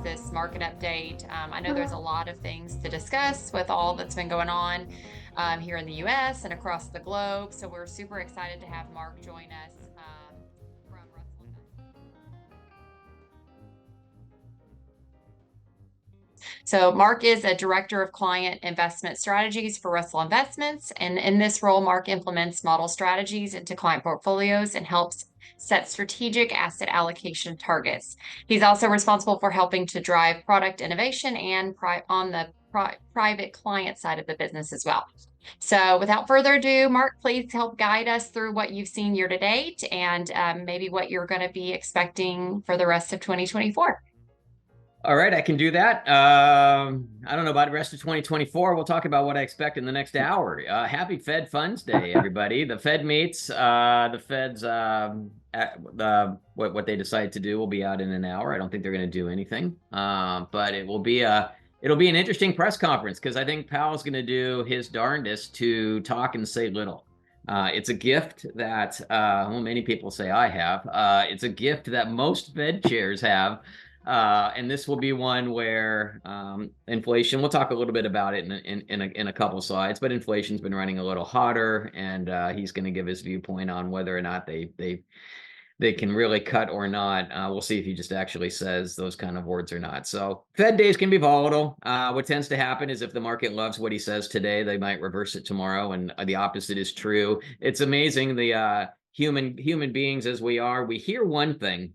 this market update. I know there's a lot of things to discuss with all that's been going on here in the US and across the globe. So we're super excited to have Mark join us from Russell Investments. So Mark is a director of client investment strategies for Russell Investments. And in this role, Mark implements model strategies into client portfolios and helps set strategic asset allocation targets. He's also responsible for helping to drive product innovation and on the private client side of the business as well. So without further ado, Mark, please help guide us through what you've seen year to date and maybe what you're going to be expecting for the rest of 2024. All right, I can do that. I don't know about the rest of 2024. We'll talk about what I expect in the next hour. Happy Fed Funds Day, everybody. The Fed meets. The Fed's what they decide to do will be out in an hour. I don't think they're going to do anything, but it'll be an interesting press conference because I think Powell's going to do his darndest to talk and say little. It's a gift that many people say I have. It's a gift that most Fed chairs have. And this will be one where inflation, we'll talk a little bit about it in a couple slides, but inflation's been running a little hotter, and he's going to give his viewpoint on whether or not they can really cut or not. We'll see if he just actually says those kind of words or not. So Fed days can be volatile. What tends to happen is if the market loves what he says today, they might reverse it tomorrow, and the opposite is true. It's amazing, the human beings as we are, we hear one thing,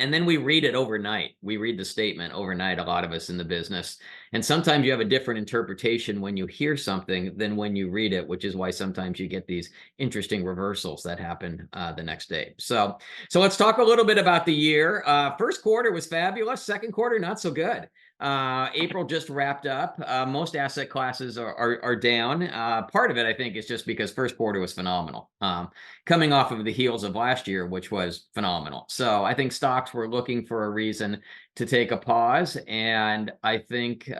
and then we read it overnight. We read the statement overnight, a lot of us in the business. And sometimes you have a different interpretation when you hear something than when you read it, which is why sometimes you get these interesting reversals that happen the next day. So let's talk a little bit about the year. First quarter was fabulous. Second quarter, not so good. April just wrapped up. Most asset classes are down. Part of it, I think, is just because first quarter was phenomenal. Coming off of the heels of last year, which was phenomenal. So I think stocks were looking for a reason to take a pause. And I think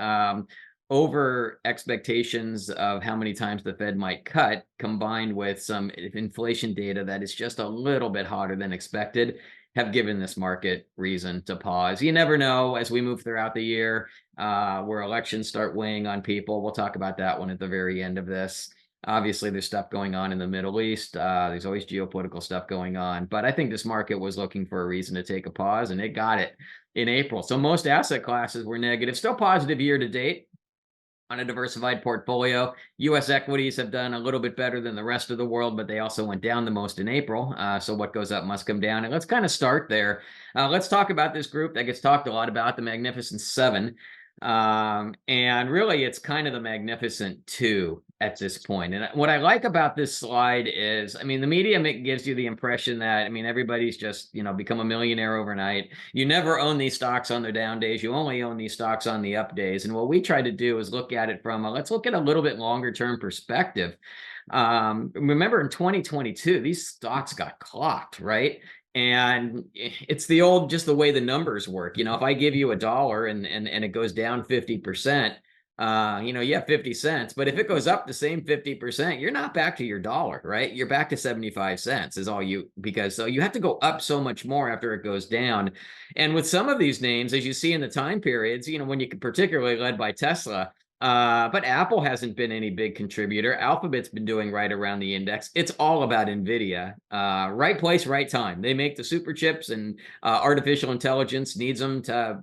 over expectations of how many times the Fed might cut, combined with some inflation data that is just a little bit hotter than expected, have given this market reason to pause. You never know as we move throughout the year where elections start weighing on people. We'll talk about that one at the very end of this. Obviously, there's stuff going on in the Middle East. There's always geopolitical stuff going on. But I think this market was looking for a reason to take a pause, and it got it in April. So most asset classes were negative. Still positive year to date on a diversified portfolio. U.S. equities have done a little bit better than the rest of the world, but they also went down the most in April. So what goes up must come down. And let's kind of start there. Let's talk about this group that gets talked a lot about, the Magnificent Seven. And really, it's kind of the Magnificent Two at this point. And what I like about this slide is, I mean, the media gives you the impression that, I mean, everybody's just, become a millionaire overnight. You never own these stocks on their down days. You only own these stocks on the up days. And what we try to do is look at it from let's look at a little bit longer term perspective. Remember in 2022, these stocks got clocked, right? And it's just the way the numbers work. If I give you $1 and it goes down 50%, you have 50 cents, but if it goes up the same 50%, you're not back to your dollar, right? You're back to 75 cents is all because you have to go up so much more after it goes down. And with some of these names, as you see in the time periods, when you particularly led by Tesla, but Apple hasn't been any big contributor. Alphabet's been doing right around the index. It's all about NVIDIA. Right place, right time. They make the super chips, and artificial intelligence needs them to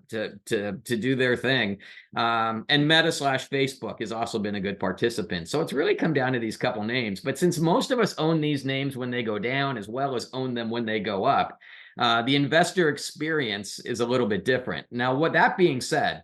do their thing. And Meta/Facebook has also been a good participant. So it's really come down to these couple names. But since most of us own these names when they go down as well as own them when they go up, the investor experience is a little bit different. Now, with that being said,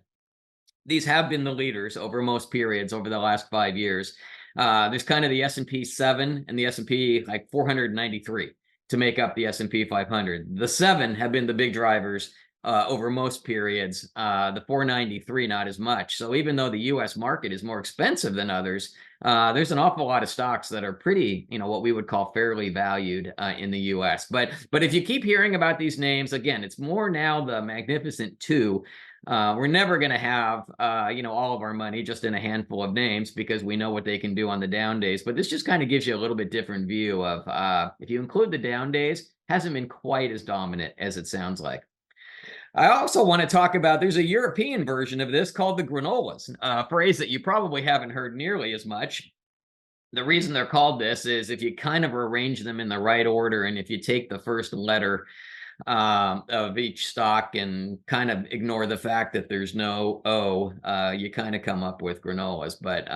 these have been the leaders over most periods over the last 5 years. There's kind of the S&P 7 and the S&P 493 to make up the S&P 500. The 7 have been the big drivers over most periods. The 493, not as much. So even though the U.S. market is more expensive than others, there's an awful lot of stocks that are pretty, what we would call fairly valued in the U.S. But if you keep hearing about these names, again, it's more now the Magnificent Two. We're never going to have, all of our money just in a handful of names because we know what they can do on the down days. But this just kind of gives you a little bit different view of if you include the down days, hasn't been quite as dominant as it sounds like. I also want to talk about, there's a European version of this called the granolas, a phrase that you probably haven't heard nearly as much. The reason they're called this is if you kind of arrange them in the right order, and if you take the first letter of each stock and kind of ignore the fact that there's no O, you kind of come up with granolas. But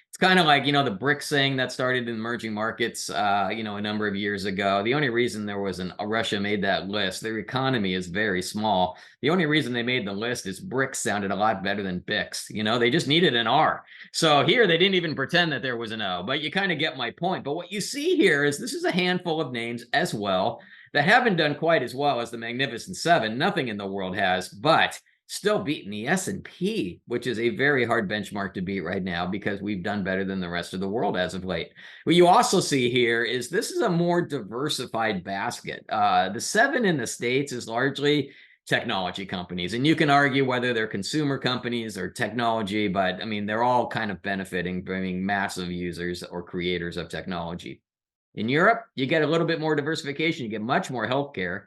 it's kind of like, the BRICS thing that started in emerging markets, a number of years ago. The only reason there was Russia made that list, their economy is very small. The only reason they made the list is BRICS sounded a lot better than BICS. They just needed an R. So here they didn't even pretend that there was an O, but you kind of get my point. But what you see here is this is a handful of names as well that haven't done quite as well as the Magnificent Seven. Nothing in the world has, but still beating the S&P, which is a very hard benchmark to beat right now because we've done better than the rest of the world as of late. What you also see here is this is a more diversified basket. The seven in the States is largely technology companies, and you can argue whether they're consumer companies or technology, but I mean, they're all kind of benefiting from being massive users or creators of technology. In Europe, you get a little bit more diversification. You get much more healthcare.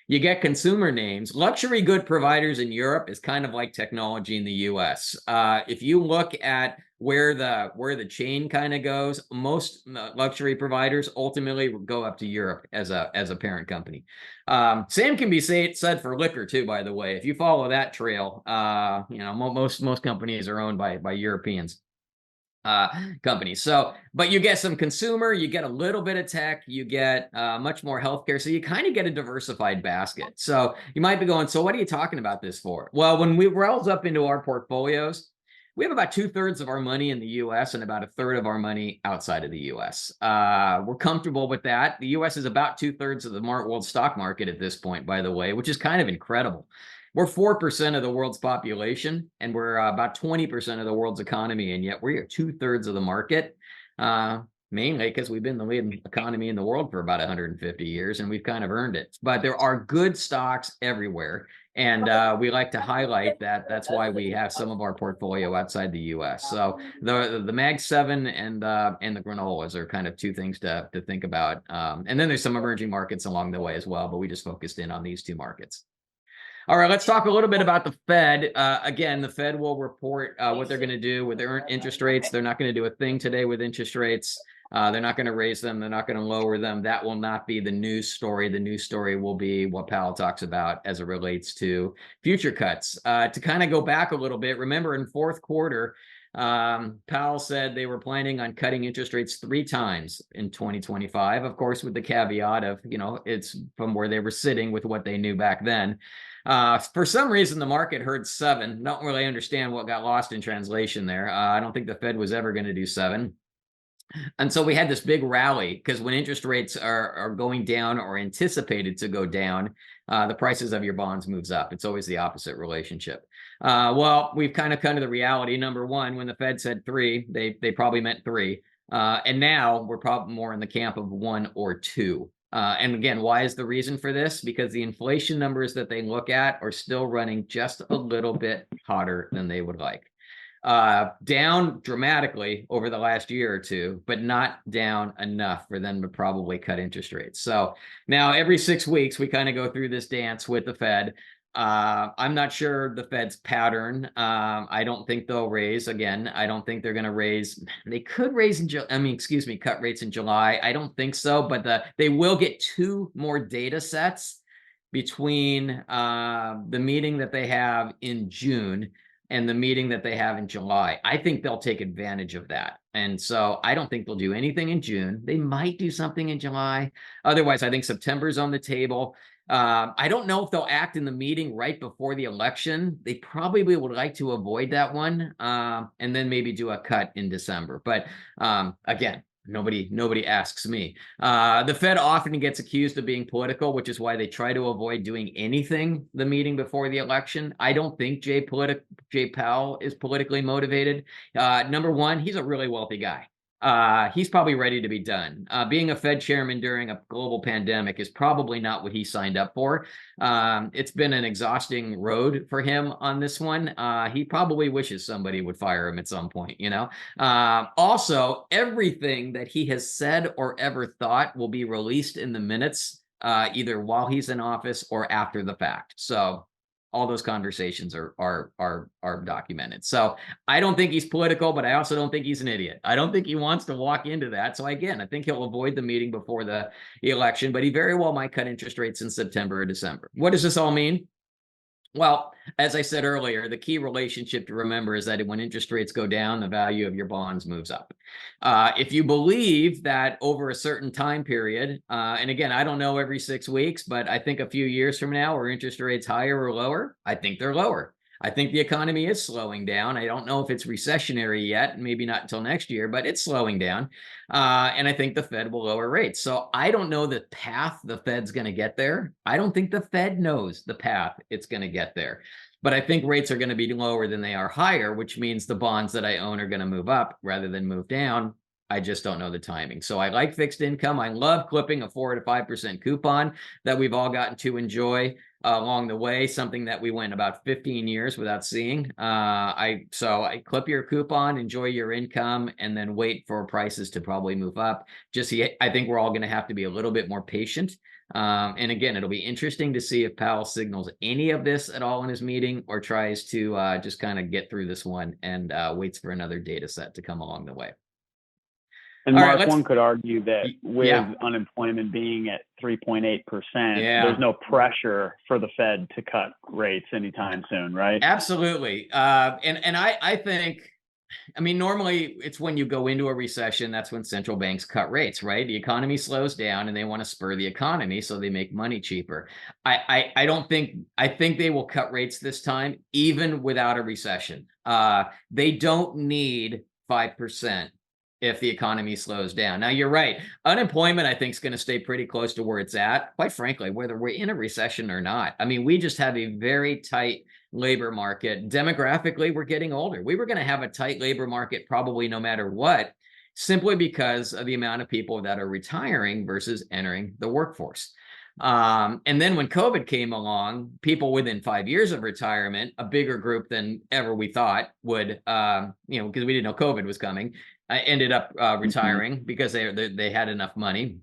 You get consumer names. Luxury good providers in Europe is kind of like technology in the US. If you look at where the chain kind of goes, most luxury providers ultimately go up to Europe as a parent company. Same can be said for liquor too, by the way. If you follow that trail, most companies are owned by Europeans. Companies. So, but you get some consumer, you get a little bit of tech, you get much more healthcare. So you kind of get a diversified basket. So you might be going, so what are you talking about this for? Well, when we roll up into our portfolios, we have about 2/3 of our money in the US and about 1/3 of our money outside of the US. We're comfortable with that. The US is about 2/3 of the world stock market at this point, by the way, which is kind of incredible. We're 4% of the world's population, and we're about 20% of the world's economy, and yet we're 2/3 of the market, mainly because we've been the leading economy in the world for about 150 years, and we've kind of earned it. But there are good stocks everywhere, and we like to highlight that. That's why we have some of our portfolio outside the U.S. So the Mag 7 and the granolas are kind of two things to think about. And then there's some emerging markets along the way as well, but we just focused in on these two markets. All right, let's talk a little bit about the Fed. Again, the Fed will report what they're going to do with their interest rates. They're not going to do a thing today with interest rates. They're not going to raise them. They're not going to lower them. That will not be the news story. The news story will be what Powell talks about as it relates to future cuts. To kind of go back a little bit, remember in fourth quarter, Powell said they were planning on cutting interest rates 3 times in 2025, of course, with the caveat of, it's from where they were sitting with what they knew back then. For some reason, the market heard 7. Don't really understand what got lost in translation there. I don't think the Fed was ever going to do 7. And so we had this big rally because when interest rates are going down or anticipated to go down, the prices of your bonds moves up. It's always the opposite relationship. Well, we've kind of come to the reality. Number one, when the Fed said 3, they probably meant 3. And now we're probably more in the camp of 1 or 2. And again, why is the reason for this? Because the inflation numbers that they look at are still running just a little bit hotter than they would like. Down dramatically over the last year or two, but not down enough for them to probably cut interest rates. So now every 6 weeks, we kind of go through this dance with the Fed. I'm not sure the Fed's pattern. I don't think they'll raise again. I don't think they're going to raise. They could raise cut rates in July. I don't think so, but they will get 2 more data sets between the meeting that they have in June and the meeting that they have in July. I think they'll take advantage of that. And so I don't think they'll do anything in June. They might do something in July. Otherwise, I think September's on the table. I don't know if they'll act in the meeting right before the election. They probably would like to avoid that one, and then maybe do a cut in December. But again, nobody asks me. The Fed often gets accused of being political, which is why they try to avoid doing anything the meeting before the election. I don't think Jay Powell is politically motivated. Number one, he's a really wealthy guy. He's probably ready to be done. Being a Fed chairman during a global pandemic is probably not what he signed up for. It's been an exhausting road for him on this one. He probably wishes somebody would fire him at some point, Also, everything that he has said or ever thought will be released in the minutes, either while he's in office or after the fact. So all those conversations are documented. So I don't think he's political, but I also don't think he's an idiot. I don't think he wants to walk into that. So again, I think he'll avoid the meeting before the election, but he very well might cut interest rates in September or December. What does this all mean? Well, as I said earlier, the key relationship to remember is that when interest rates go down, the value of your bonds moves up. If you believe that over a certain time period, and again, I don't know every 6 weeks, but I think a few years from now, are interest rates higher or lower? I think they're lower. I think the economy is slowing down. I don't know if it's recessionary yet, maybe not until next year, but it's slowing down. And I think the Fed will lower rates. So I don't know the path the Fed's going to get there. I don't think the Fed knows the path it's going to get there. But I think rates are going to be lower than they are higher, which means the bonds that I own are going to move up rather than move down. I just don't know the timing. So I like fixed income. I love clipping a 4 to 5% coupon that we've all gotten to enjoy along the way, something that we went about 15 years without seeing. So I clip your coupon, enjoy your income, and then wait for prices to probably move up. I think we're all going to have to be a little bit more patient. And again, it'll be interesting to see if Powell signals any of this at all in his meeting, or tries to just kind of get through this one and waits for another data set to come along the way. And Mark, one could argue that with unemployment being at 3.8%, there's no pressure for the Fed to cut rates anytime soon, right? Absolutely. And I think, I mean, normally it's when you go into a recession, that's when central banks cut rates, right? The economy slows down and they want to spur the economy, so they make money cheaper. I think they will cut rates this time, even without a recession. They don't need 5% if the economy slows down. Now, you're right. Unemployment, I think, is going to stay pretty close to where it's at, quite frankly, whether we're in a recession or not. I mean, we just have a very tight labor market. Demographically, we're getting older. We were going to have a tight labor market probably no matter what, simply because of the amount of people that are retiring versus entering the workforce. And then when COVID came along, people within 5 years of retirement, a bigger group than ever we thought would, because we didn't know COVID was coming, ended up retiring because they had enough money.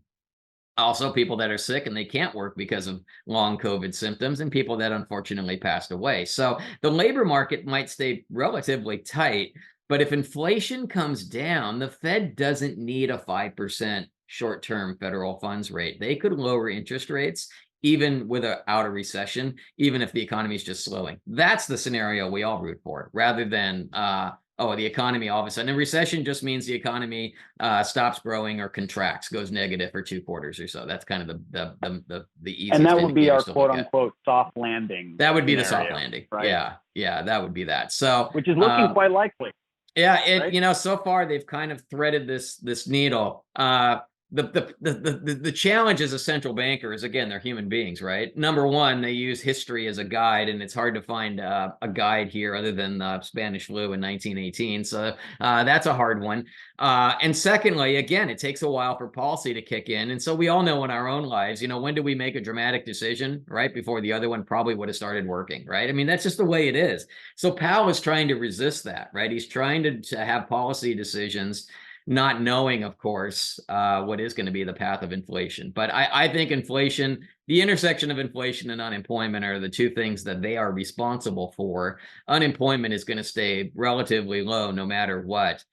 Also, people that are sick and they can't work because of long COVID symptoms, and people that unfortunately passed away. So the labor market might stay relatively tight, but if inflation comes down, the Fed doesn't need a 5% short-term federal funds rate. They could lower interest rates even without a recession, even if the economy is just slowing. That's the scenario we all root for, rather than the economy all of a sudden. And recession just means the economy stops growing or contracts, goes negative for 2 quarters or so. That's kind of the easiest. And that would be our quote unquote soft landing. That would be the soft landing. Right? Yeah, that would be that. So, which is looking quite likely. Yeah, right? So far they've kind of threaded this needle. The challenge as a central banker is, again, they're human beings, right? Number one, they use history as a guide, and it's hard to find a guide here other than the Spanish flu in 1918. So that's a hard one. And secondly, again, it takes a while for policy to kick in. And so we all know in our own lives, when do we make a dramatic decision right before the other one probably would have started working, right? I mean, that's just the way it is. So Powell is trying to resist that, right? He's trying to have policy decisions, not knowing, of course, what is going to be the path of inflation. But I think inflation, the intersection of inflation and unemployment, are the two things that they are responsible for. Unemployment is going to stay relatively low no matter what.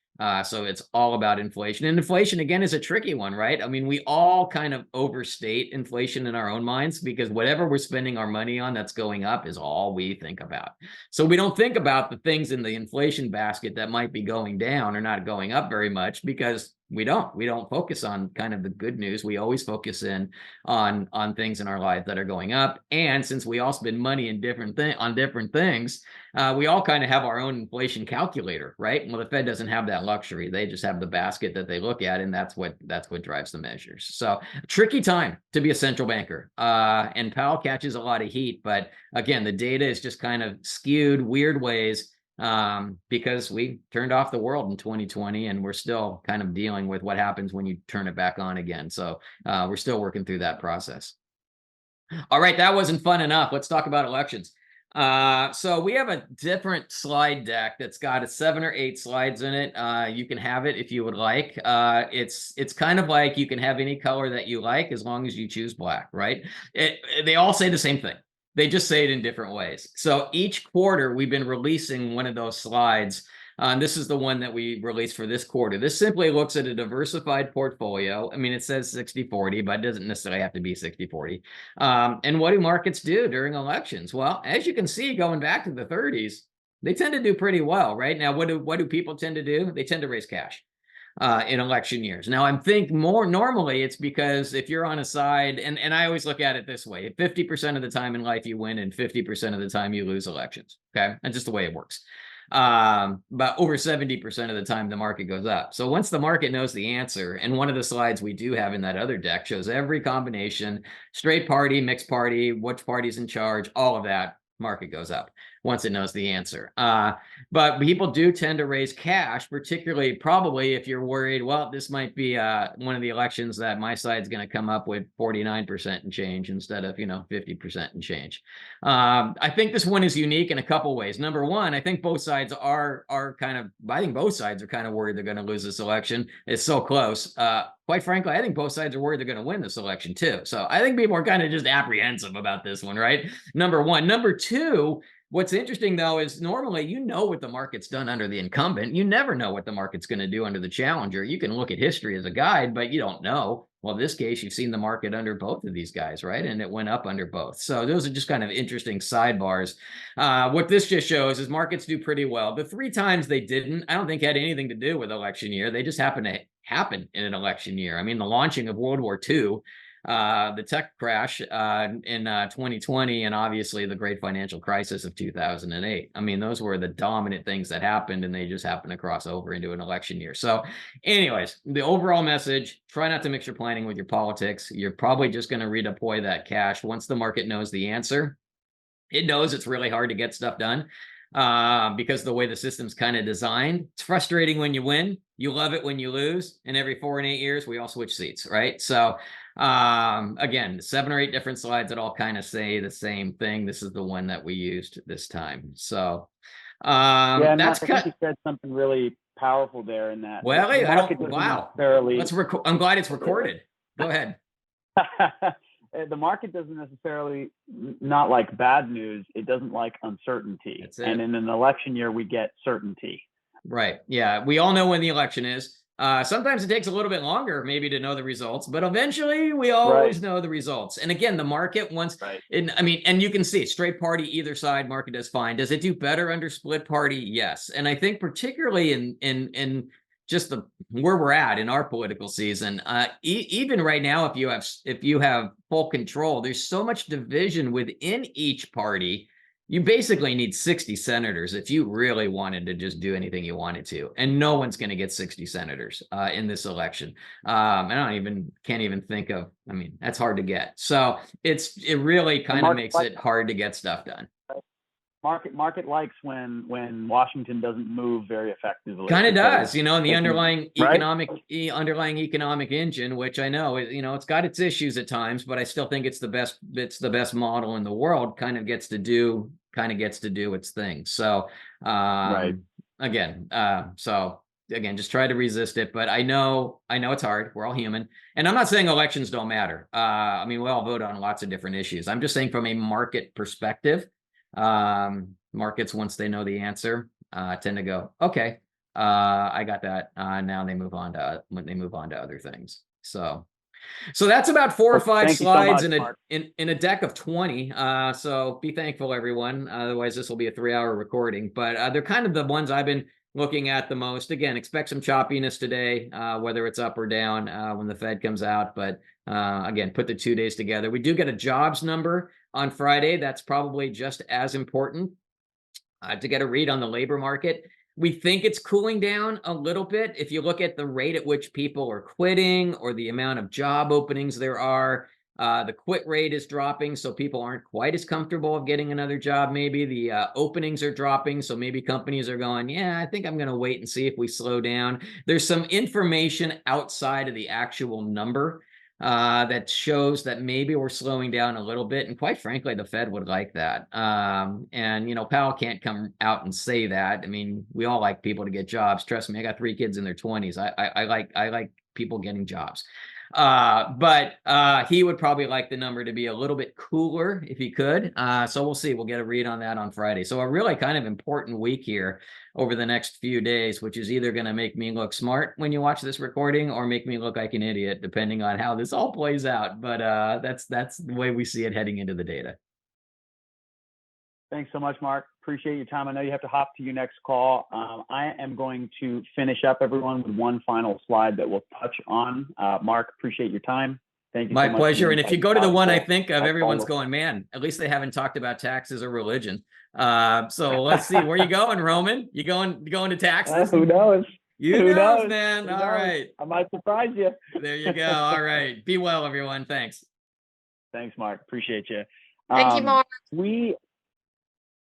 So it's all about inflation. And inflation, again, is a tricky one, right? I mean, we all kind of overstate inflation in our own minds, because whatever we're spending our money on that's going up is all we think about. So we don't think about the things in the inflation basket that might be going down or not going up very much, because we don't focus on kind of the good news. We always focus in on things in our life that are going up. And since we all spend money on different things, we all kind of have our own inflation calculator, right? Well, the Fed doesn't have that luxury. They just have the basket that they look at, and that's what drives the measures. So tricky time to be a central banker. And Powell catches a lot of heat, but again, the data is just kind of skewed weird ways, because we turned off the world in 2020, and we're still kind of dealing with what happens when you turn it back on again. So we're still working through that process. All right, that wasn't fun enough. Let's talk about elections. So we have a different slide deck that's got 7 or 8 slides in it. You can have it if you would like. It's kind of like you can have any color that you like as long as you choose black, right? They all say the same thing. They just say it in different ways. So each quarter, we've been releasing one of those slides. And this is the one that we released for this quarter. This simply looks at a diversified portfolio. I mean, it says 60-40, but it doesn't necessarily have to be 60-40. And what do markets do during elections? Well, as you can see, going back to the 30s, they tend to do pretty well, right? Now, what do people tend to do? They tend to raise cash in election years. Now, I'm think more normally it's because if you're on a side, and I always look at it this way, 50% of the time in life you win and 50% of the time you lose elections. Okay. That's just the way it works. But over 70% of the time the market goes up. So once the market knows the answer, and one of the slides we do have in that other deck shows every combination, straight party, mixed party, which party's in charge, all of that, market goes up once it knows the answer. But people do tend to raise cash, particularly probably if you're worried, well, this might be one of the elections that my side's going to come up with 49% and change instead of, 50% and change. I think this one is unique in a couple ways. Number one, I think both sides are kind of worried they're going to lose this election. It's so close. Quite frankly, I think both sides are worried they're going to win this election too. So I think people are kind of just apprehensive about this one, right? Number one. Number two, what's interesting though is normally what the market's done under the incumbent. You never know what the market's going to do under the challenger. You can look at history as a guide, but you don't know. Well, in this case, you've seen the market under both of these guys, right? And it went up under both. So those are just kind of interesting sidebars. What this just shows is markets do pretty well. The 3 times they didn't, I don't think had anything to do with election year. They just happened to happen in an election year. I mean, the launching of World War II, the tech crash in 2020, and obviously the great financial crisis of 2008. I mean, those were the dominant things that happened, and they just happened to cross over into an election year. So anyways, the overall message, try not to mix your planning with your politics. You're probably just going to redeploy that cash once the market knows the answer. It knows it's really hard to get stuff done because the way the system's kind of designed. It's frustrating when you win. You love it when you lose. And every 4 and 8 years, we all switch seats, right? So again, 7 or 8 different slides that all kind of say the same thing. This is the one that we used this time. So yeah, that's Mark, I think you said something really powerful there in that. Well, I don't. Wow. I'm glad it's recorded. Go ahead. The market doesn't necessarily not like bad news. It doesn't like uncertainty. And in an election year, we get certainty. Right. Yeah. We all know when the election is. Sometimes it takes a little bit longer maybe to know the results, but eventually we always know the results. And again, the market and you can see straight party, either side, market does fine. Does it do better under split party? Yes. And I think particularly in just where we're at in our political season, even right now, if you have full control, there's so much division within each party. You basically need 60 senators if you really wanted to just do anything you wanted to, and no one's going to get 60 senators in this election. Can't even think of. I mean, that's hard to get. So it really kind of makes it hard to get stuff done. Market likes when Washington doesn't move very effectively. Kind of does, and the underlying economic engine, which I know, it's got its issues at times, but I still think it's the best model in the world. Kind of gets to do its thing. So again, just try to resist it. But I know it's hard. We're all human, and I'm not saying elections don't matter. I mean, we all vote on lots of different issues. I'm just saying from a market perspective. Markets, once they know the answer, tend to go, okay, I got that. Now they move on to other things. So that's about 4 or 5 slides in a deck of 20. So be thankful, everyone. Otherwise, this will be a 3-hour recording. But they're kind of the ones I've been looking at the most. Again, expect some choppiness today, whether it's up or down when the Fed comes out. But again, put the 2 days together. We do get a jobs number on Friday. That's probably just as important to get a read on the labor market. We think it's cooling down a little bit. If you look at the rate at which people are quitting or the amount of job openings there are, the quit rate is dropping, so people aren't quite as comfortable of getting another job. Maybe the openings are dropping, so maybe companies are going, yeah, I think I'm going to wait and see if we slow down. There's some information outside of the actual number that shows that maybe we're slowing down a little bit. And quite frankly, the Fed would like that. And, Powell can't come out and say that. I mean, we all like people to get jobs. Trust me, I got 3 kids in their 20s. I like people getting jobs. But he would probably like the number to be a little bit cooler if he could. So we'll see. We'll get a read on that on Friday. So a really kind of important week here over the next few days, which is either going to make me look smart when you watch this recording or make me look like an idiot, depending on how this all plays out. But that's the way we see it heading into the data. Thanks so much, Mark. Appreciate your time. I know you have to hop to your next call. I am going to finish up everyone with one final slide that we'll touch on. Mark, appreciate your time. Thank you. My pleasure. And if you go to the one I think of, everyone's going, man, at least they haven't talked about taxes or religion. So let's see. Where you going, Roman? You going to taxes? Who knows? Who knows, man? All right. I might surprise you. There you go. All right. Be well, everyone. Thanks. Thanks, Mark. Appreciate you. Thank you, Mark. We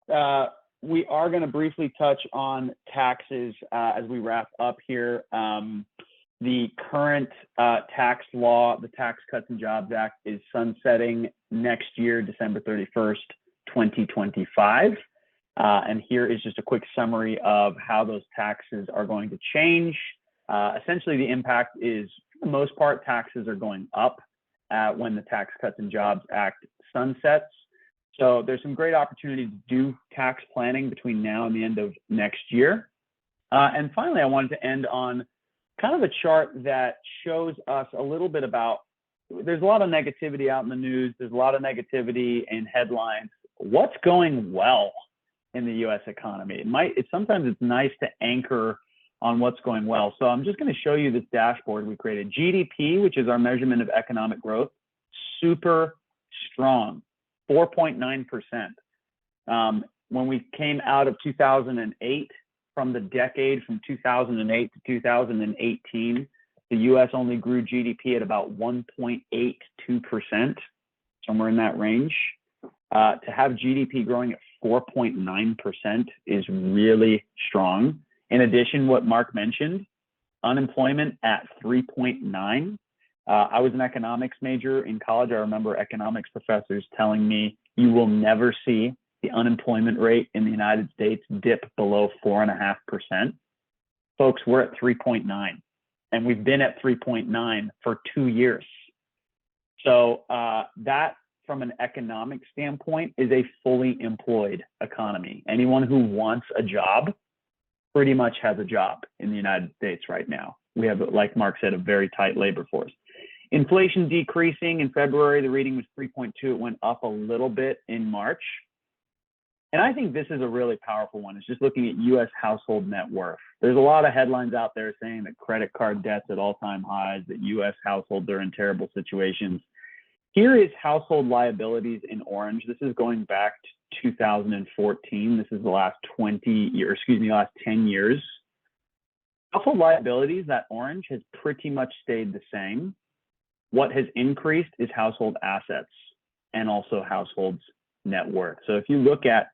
are going to briefly touch on taxes as we wrap up here. The current tax law, the Tax Cuts and Jobs Act, is sunsetting next year, December 31st, 2025. And here is just a quick summary of how those taxes are going to change. Essentially, the impact is, for the most part, taxes are going up when the Tax Cuts and Jobs Act sunsets. So there's some great opportunity to do tax planning between now and the end of next year. And finally, I wanted to end on kind of a chart that shows us a little bit about, there's a lot of negativity out in the news. There's a lot of negativity in headlines. What's going well in the U.S. economy? Sometimes it's nice to anchor on what's going well. So I'm just going to show you this dashboard we created. GDP, which is our measurement of economic growth, super strong. 4.9%. When we came out of 2008, from the decade from 2008 to 2018, the U.S. only grew GDP at about 1.82%, somewhere in that range. To have GDP growing at 4.9% is really strong. In addition, what Mark mentioned, unemployment at 3.9%. I was an economics major in college. I remember economics professors telling me you will never see the unemployment rate in the United States dip below 4.5%. Folks, we're at 3.9, and we've been at 3.9 for 2 years. So that, from an economic standpoint, is a fully employed economy. Anyone who wants a job pretty much has a job in the United States right now. We have, like Mark said, a very tight labor force. Inflation decreasing in February, the reading was 3.2. It went up a little bit in March. And I think this is a really powerful one. It's just looking at U.S. household net worth. There's a lot of headlines out there saying that credit card debt's at all-time highs, that U.S. households are in terrible situations. Here is household liabilities in orange. This is going back to 2014. This is the last 10 years. Household liabilities, that orange, has pretty much stayed the same. What has increased is household assets and also households' net worth. So if you look at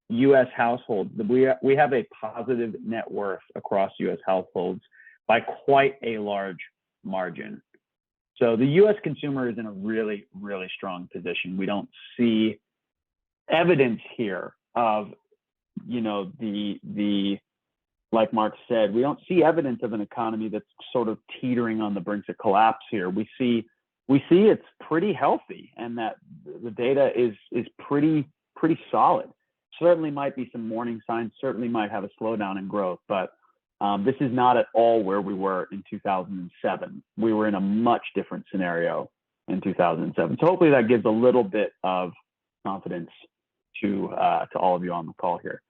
U.S. households, we have a positive net worth across U.S. households by quite a large margin. So the U.S. consumer is in a really, really strong position. We don't see evidence here of, like Mark said, we don't see evidence of an economy that's sort of teetering on the brink of collapse here. We see it's pretty healthy, and that the data is pretty solid. Certainly might be some warning signs, certainly might have a slowdown in growth, but this is not at all where we were in 2007. We were in a much different scenario in 2007. So hopefully that gives a little bit of confidence to all of you on the call here.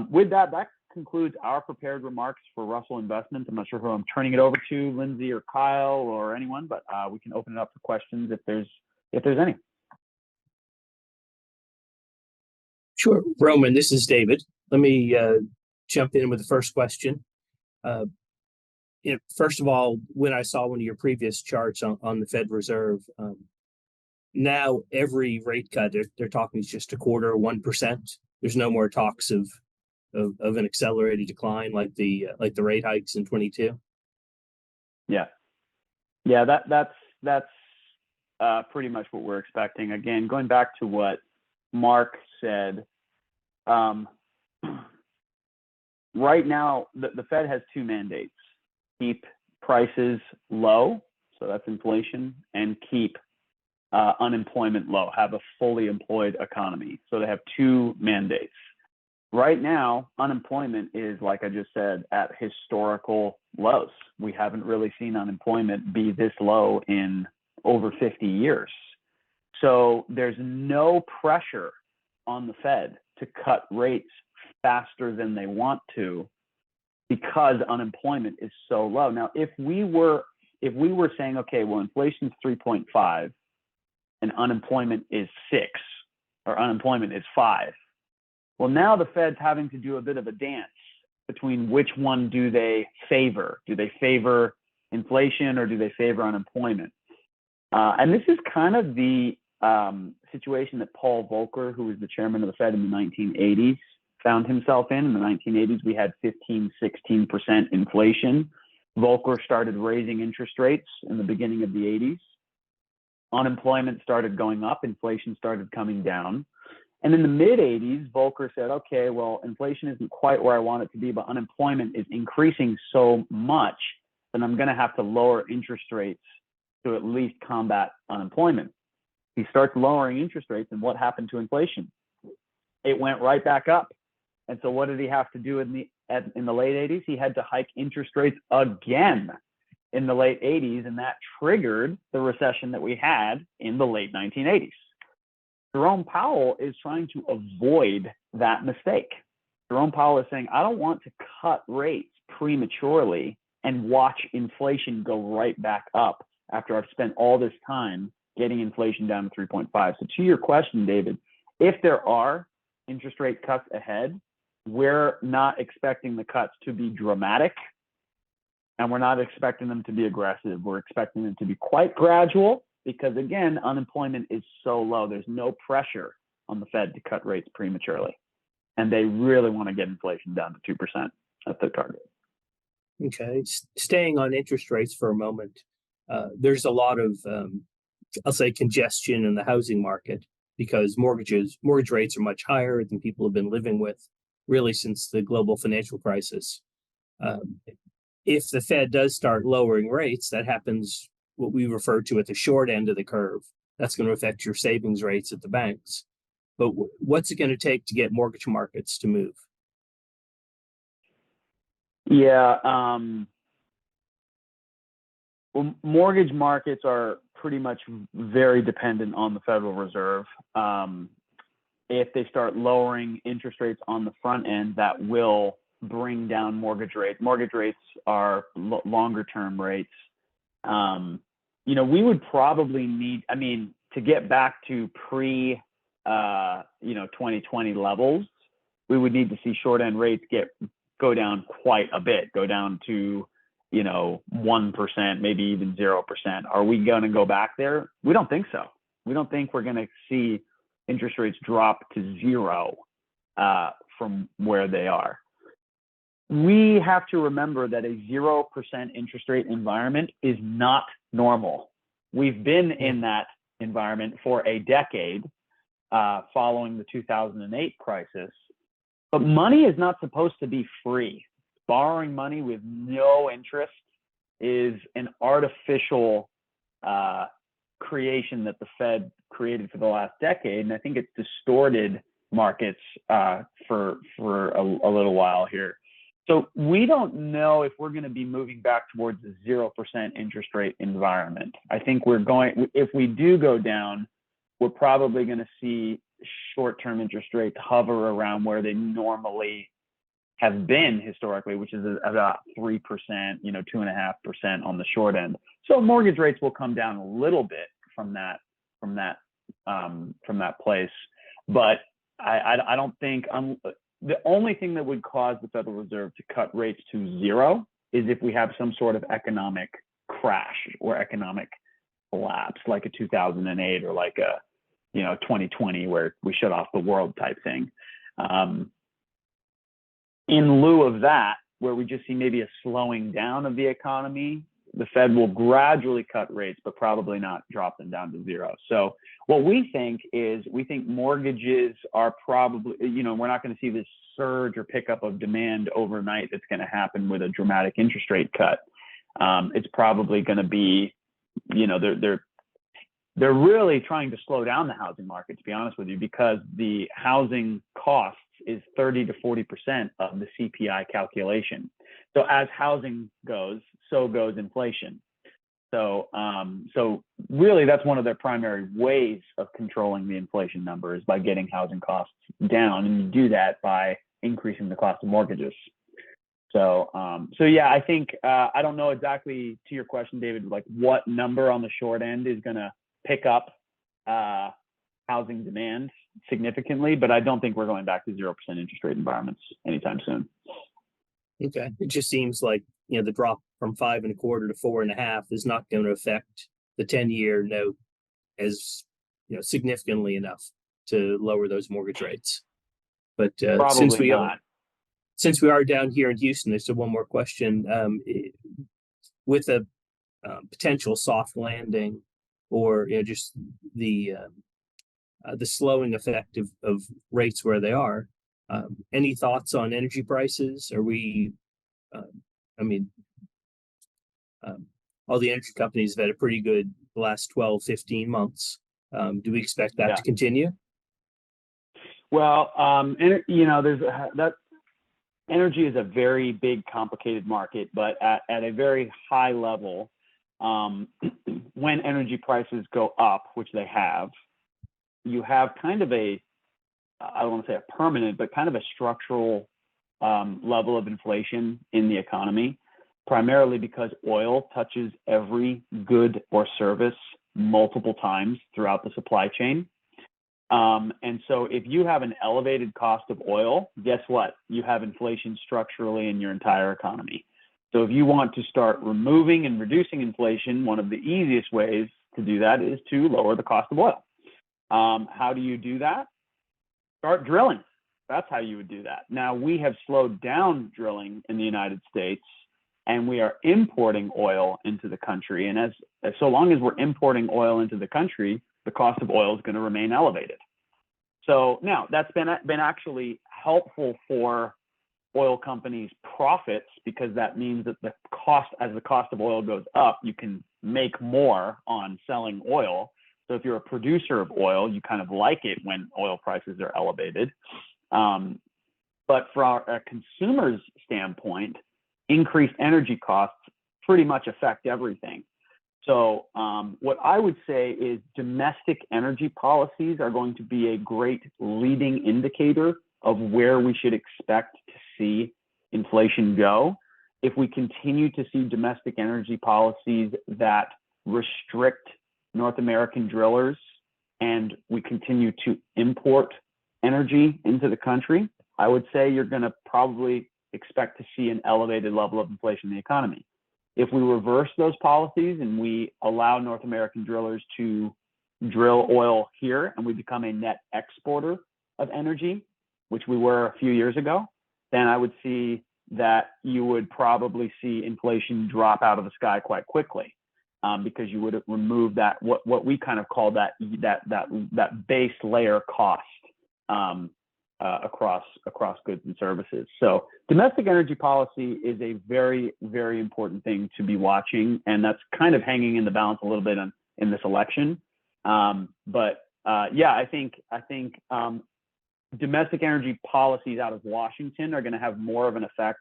With that concludes our prepared remarks for Russell Investments. I'm not sure who I'm turning it over to, Lindsay or Kyle or anyone, but we can open it up for questions if there's any. Sure, Roman, this is David. Let me jump in with the first question. First of all, when I saw one of your previous charts on the Fed Reserve, now every rate cut, they're talking just a quarter, 1%. There's no more talks of an accelerated decline like the rate hikes in 22. Yeah, that's pretty much what we're expecting. Again, going back to what Mark said, right now the Fed has two mandates: keep prices low so that's inflation, and keep unemployment low, have a fully employed economy. So they have two mandates. Right now, unemployment is, like I just said, at historical lows. We haven't really seen unemployment be this low in over 50 years. So there's no pressure on the Fed to cut rates faster than they want to because unemployment is so low. Now, if we were saying, okay, well, inflation's 3.5 and unemployment is 6 or unemployment is 5, well, now the Fed's having to do a bit of a dance between which one do they favor. Do they favor inflation or do they favor unemployment? And this is kind of the situation that Paul Volcker, who was the chairman of the Fed in the 1980s, found himself in. In the 1980s, we had 15, 16% inflation. Volcker started raising interest rates in the beginning of the 80s. Unemployment started going up, inflation started coming down. And in the mid-80s, Volcker said, okay, well, inflation isn't quite where I want it to be, but unemployment is increasing so much that I'm going to have to lower interest rates to at least combat unemployment. He starts lowering interest rates, and what happened to inflation? It went right back up. And so what did he have to do in the late 80s? He had to hike interest rates again in the late 80s, and that triggered the recession that we had in the late 1980s. Jerome Powell is trying to avoid that mistake. Jerome Powell is saying, I don't want to cut rates prematurely and watch inflation go right back up after I've spent all this time getting inflation down to 3.5. So to your question, David, if there are interest rate cuts ahead, we're not expecting the cuts to be dramatic, and we're not expecting them to be aggressive. We're expecting them to be quite gradual because, again, unemployment is so low. There's no pressure on the Fed to cut rates prematurely, and they really want to get inflation down to 2%. That's their target. Okay, staying on interest rates for a moment, there's a lot of, I'll say, congestion in the housing market because mortgage rates are much higher than people have been living with really since the global financial crisis. If the Fed does start lowering rates, that happens what we refer to at the short end of the curve. That's going to affect your savings rates at the banks. But what's it going to take to get mortgage markets to move? Yeah, well, mortgage markets are pretty much very dependent on the Federal Reserve. If they start lowering interest rates on the front end, that will bring down mortgage rates. Mortgage rates are longer term rates. We would probably need, to get back to pre 2020 levels, we would need to see short end rates go down quite a bit, go down to 1%, maybe even 0%. Are we going to go back there? We don't think so. We don't think we're going to see interest rates drop to 0 from where they are. We have to remember that a 0% interest rate environment is not normal. We've been in that environment for a decade following the 2008 crisis. But money is not supposed to be free. Borrowing money with no interest is an artificial creation that the Fed created for the last decade, and I think it's distorted markets for a little while here. So we don't know if we're going to be moving back towards a 0% interest rate environment. I think if we do go down, we're probably going to see short-term interest rates hover around where they normally have been historically, which is about 3%, 2.5% on the short end. So mortgage rates will come down a little bit from that place, but I don't think the only thing that would cause the Federal Reserve to cut rates to 0 is if we have some sort of economic crash or economic collapse, like a 2008 or like a 2020 where we shut off the world type thing. In lieu of that, where we just see maybe a slowing down of the economy, the Fed will gradually cut rates, but probably not drop them down to 0. So what we think mortgages are probably, we're not going to see this surge or pickup of demand overnight that's going to happen with a dramatic interest rate cut. It's probably going to be, you know, they're really trying to slow down the housing market, to be honest with you, because the housing costs is 30 to 40% of the CPI calculation. So as housing goes, so goes inflation. So, so really, that's one of their primary ways of controlling the inflation number is by getting housing costs down, and you do that by increasing the cost of mortgages. So, so yeah, I think I don't know exactly to your question, David, like what number on the short end is going to pick up housing demand significantly, but I don't think we're going back to 0% interest rate environments anytime soon. Okay, it just seems like, you know, the drop from 5.25 to 4.5 is not going to affect the 10-year note as, you know, significantly enough to lower those mortgage rates. But since we are down here in Houston, there's one more question. With a potential soft landing, or, you know, just the slowing effect of rates where they are, any thoughts on energy prices? Are we, I mean, all the energy companies have had a pretty good last 12, 15 months. Do we expect that to continue? Well, you know, that energy is a very big, complicated market, but at a very high level, when energy prices go up, which they have, you have kind of I don't want to say a permanent, but kind of a structural level of inflation in the economy, primarily because oil touches every good or service multiple times throughout the supply chain. And so if you have an elevated cost of oil, guess what? You have inflation structurally in your entire economy. So if you want to start removing and reducing inflation, one of the easiest ways to do that is to lower the cost of oil. How do you do that? Start drilling. That's how you would do that. Now, we have slowed down drilling in the United States, and we are importing oil into the country. And so long as we're importing oil into the country, the cost of oil is going to remain elevated. So now that's been actually helpful for oil companies' profits, because that means that as the cost of oil goes up, you can make more on selling oil. So if you're a producer of oil, you kind of like it when oil prices are elevated. But from a consumer's standpoint, increased energy costs pretty much affect everything. So what I would say is domestic energy policies are going to be a great leading indicator of where we should expect to see inflation go. If we continue to see domestic energy policies that restrict North American drillers and we continue to import energy into the country, I would say you're going to probably expect to see an elevated level of inflation in the economy. If we reverse those policies and we allow North American drillers to drill oil here and we become a net exporter of energy, which we were a few years ago, then I would see that you would probably see inflation drop out of the sky quite quickly, because you would remove that what we kind of call that base layer cost across goods and services. So domestic energy policy is a very, very important thing to be watching, and that's kind of hanging in the balance a little bit in this election. But I think domestic energy policies out of Washington are going to have more of an effect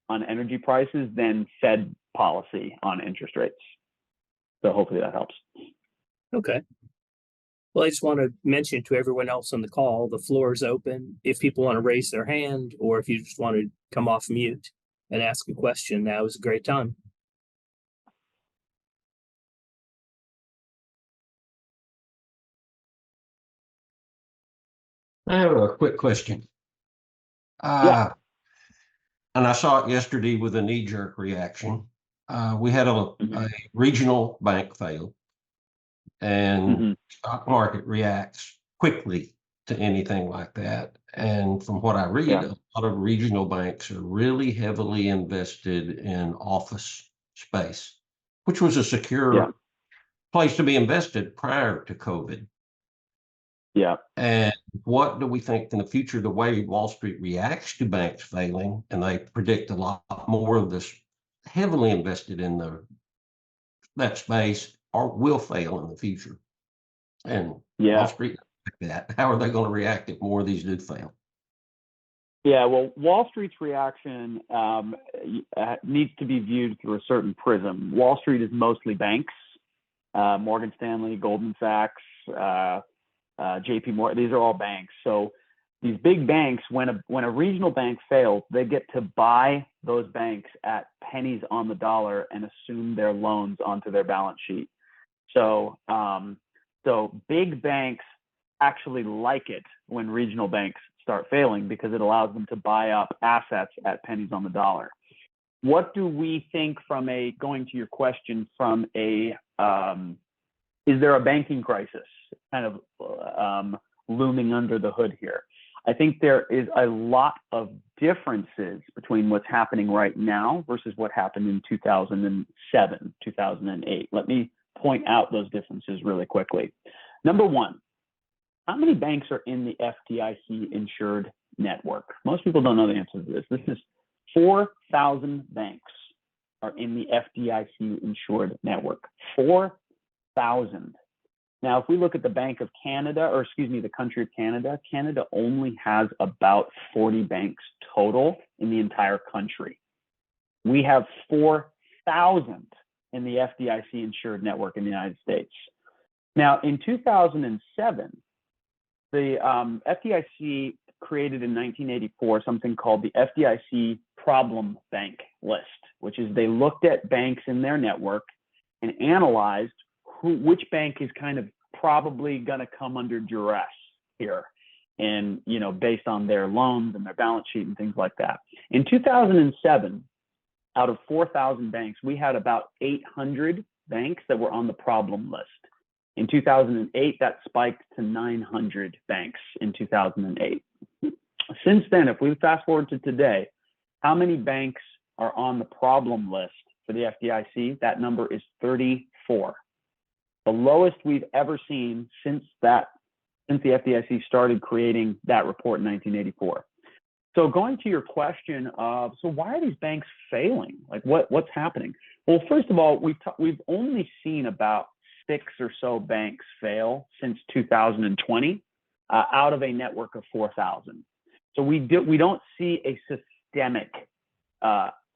on energy prices than Fed policy on interest rates. So hopefully that helps. Okay. Well, I just want to mention to everyone else on the call, the floor is open. If people want to raise their hand, or if you just want to come off mute and ask a question, now is a great time. I have a quick question. Yeah. And I saw it yesterday with a knee-jerk reaction. We had a regional bank fail, and stock market reacts quickly to anything like that. And from what I read, a lot of regional banks are really heavily invested in office space, which was a secure place to be invested prior to COVID. Yeah. And what do we think in the future, the way Wall Street reacts to banks failing, and they predict a lot more of this heavily invested in that space, or will fail in the future. And Yeah. Wall Street, like that. How are they going to react if more of these do fail? Yeah, well, Wall Street's reaction needs to be viewed through a certain prism. Wall Street is mostly banks, Morgan Stanley, Goldman Sachs, JP Morgan. These are all banks. So these big banks, when a regional bank fails, they get to buy those banks at pennies on the dollar and assume their loans onto their balance sheet. So big banks actually like it when regional banks start failing because it allows them to buy up assets at pennies on the dollar. What do we think from going to your question, from is there a banking crisis kind of looming under the hood here? I think there is a lot of differences between what's happening right now versus what happened in 2007, 2008. Let me point out those differences really quickly. Number one, how many banks are in the FDIC insured network? Most people don't know the answer to this. This is 4,000 banks are in the FDIC insured network. 4,000. Now, if we look at the Bank of Canada, or excuse me, the country of Canada, Canada only has about 40 banks total in the entire country. We have 4,000 in the FDIC insured network in the United States. Now, in 2007, the FDIC created in 1984 something called the FDIC problem bank list, which is they looked at banks in their network and analyzed which bank is kind of probably going to come under duress here, and based on their loans and their balance sheet and things like that. In 2007, out of 4,000 banks, we had about 800 banks that were on the problem list. In 2008, that spiked to 900 banks in 2008. Since then, if we fast forward to today, how many banks are on the problem list for the FDIC? That number is 34. The lowest we've ever seen since the FDIC started creating that report in 1984. So going to your question of, so why are these banks failing? Like what's happening? Well, first of all, we've only seen about 6 or so banks fail since 2020 out of a network of 4,000. So we don't see a systemic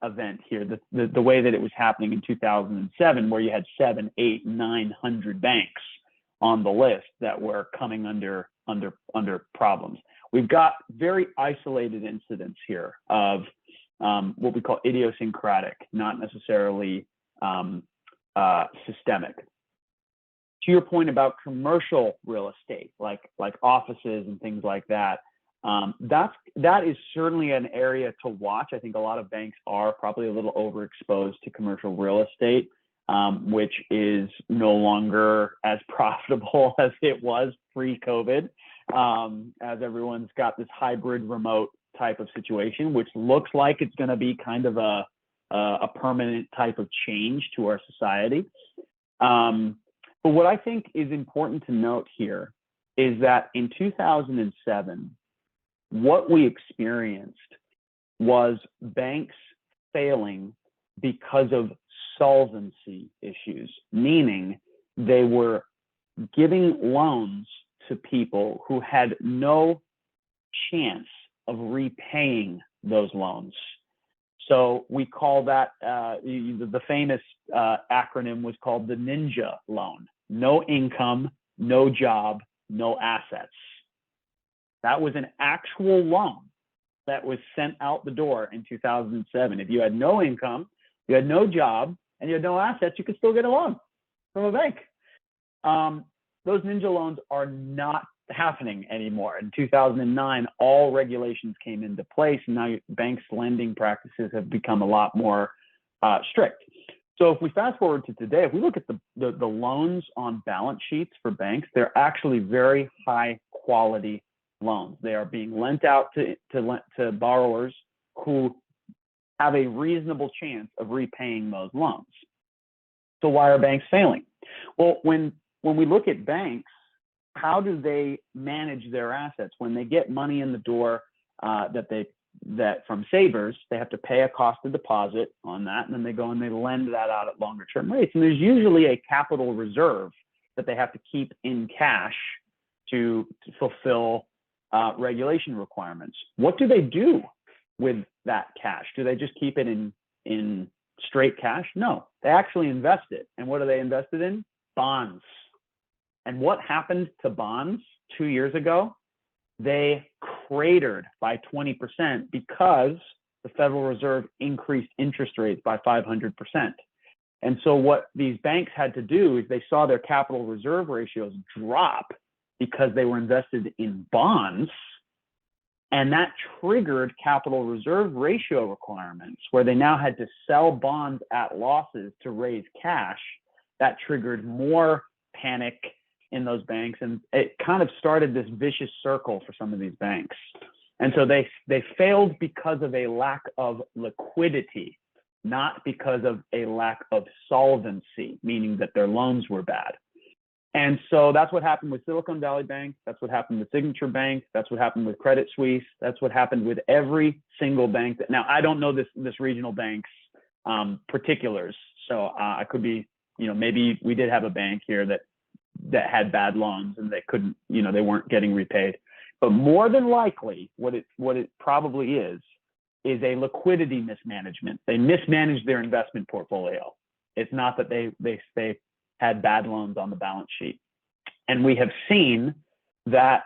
event here, the way that it was happening in 2007, where you had 700, 800, 900 banks on the list that were coming under problems. We've got very isolated incidents here of what we call idiosyncratic, not necessarily systemic. To your point about commercial real estate, like offices and things like that, that is certainly an area to watch. I think a lot of banks are probably a little overexposed to commercial real estate, which is no longer as profitable as it was pre-COVID, as everyone's got this hybrid remote type of situation, which looks like it's going to be kind of a permanent type of change to our society. But what I think is important to note here is that in 2007, what we experienced was banks failing because of solvency issues, meaning they were giving loans to people who had no chance of repaying those loans. So we call that, the famous acronym was called the NINJA loan: no income, no job, no assets. That was an actual loan that was sent out the door in 2007. If you had no income, you had no job, and you had no assets, you could still get a loan from a bank. Those NINJA loans are not happening anymore. In 2009, all regulations came into place, and now banks' lending practices have become a lot more strict. So if we fast forward to today, if we look at the loans on balance sheets for banks, they're actually very high quality loans. They are being lent out to borrowers who have a reasonable chance of repaying those loans. So why are banks failing? Well, when we look at banks, how do they manage their assets? When they get money in the door that that from savers, they have to pay a cost of deposit on that, and then they go and they lend that out at longer term rates. And there's usually a capital reserve that they have to keep in cash to fulfill regulation requirements. What do they do with that cash? Do they just keep it in straight cash? No, they actually invest it. And what are they invested in? Bonds. And what happened to bonds 2 years ago? They cratered by 20% because the Federal Reserve increased interest rates by 500%. And so what these banks had to do is they saw their capital reserve ratios drop because they were invested in bonds. And that triggered capital reserve ratio requirements where they now had to sell bonds at losses to raise cash. That triggered more panic in those banks. And it kind of started this vicious circle for some of these banks. And so they failed because of a lack of liquidity, not because of a lack of solvency, meaning that their loans were bad. And so that's what happened with Silicon Valley Bank. That's what happened with Signature Bank. That's what happened with Credit Suisse. That's what happened with every single bank. Now, I don't know this regional bank's particulars. So I could be, maybe we did have a bank here that had bad loans and they couldn't, they weren't getting repaid. But more than likely, what it probably is a liquidity mismanagement. They mismanaged their investment portfolio. It's not that they had bad loans on the balance sheet. And we have seen that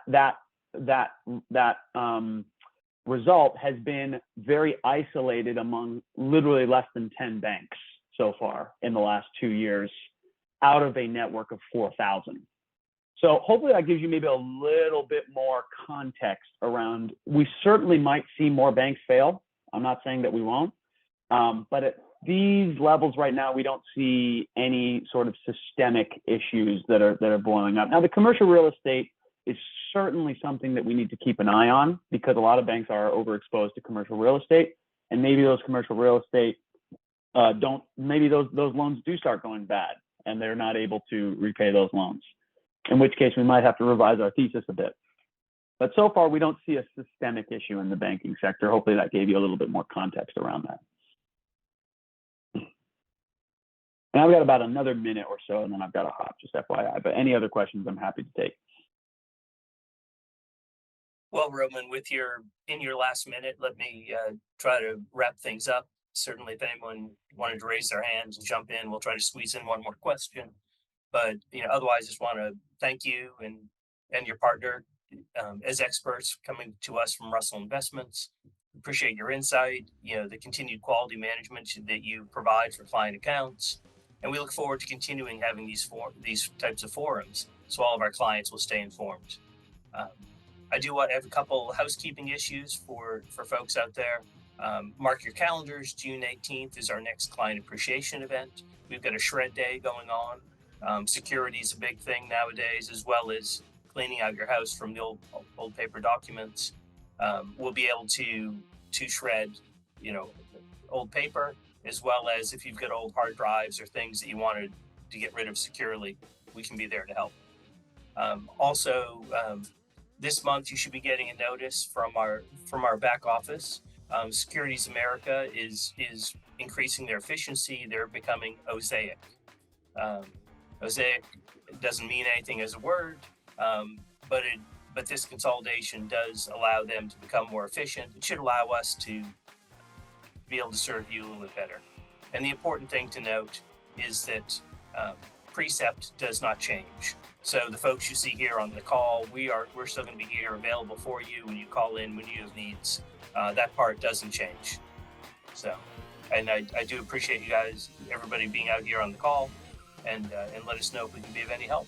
result has been very isolated among literally less than 10 banks so far in the last 2 years out of a network of 4,000. So hopefully that gives you maybe a little bit more context around, we certainly might see more banks fail. I'm not saying that we won't, but at these levels right now, we don't see any sort of systemic issues that are blowing up. Now, the commercial real estate is certainly something that we need to keep an eye on because a lot of banks are overexposed to commercial real estate, and maybe those commercial real estate maybe those loans do start going bad and they're not able to repay those loans, in which case we might have to revise our thesis a bit. But so far, we don't see a systemic issue in the banking sector. Hopefully that gave you a little bit more context around that. And I've got about another minute or so, and then I've got to hop, just FYI. But any other questions, I'm happy to take. Well, Roman, in your last minute, let me try to wrap things up. Certainly, if anyone wanted to raise their hands and jump in, we'll try to squeeze in one more question. But otherwise, just want to thank you and your partner as experts coming to us from Russell Investments. Appreciate your insight, the continued quality management that you provide for client accounts. And we look forward to continuing having these types of forums so all of our clients will stay informed. I do want to have a couple housekeeping issues for folks out there. Mark your calendars. June 18th is our next client appreciation event. We've got a shred day going on. Security is a big thing nowadays, as well as cleaning out your house from the old paper documents. We'll be able to shred, old paper, as well as if you've got old hard drives or things that you wanted to get rid of securely, we can be there to help. Also, this month you should be getting a notice from our back office. Securities America is increasing their efficiency. They're becoming Osaic. Osaic doesn't mean anything as a word, but this consolidation does allow them to become more efficient. It should allow us to be able to serve you a little bit better. And the important thing to note is that Precept does not change. So the folks you see here on the call, we're still going to be here available for you when you call in, when you have needs. That part doesn't change. So, and I do appreciate you guys, everybody being out here on the call, and let us know if we can be of any help.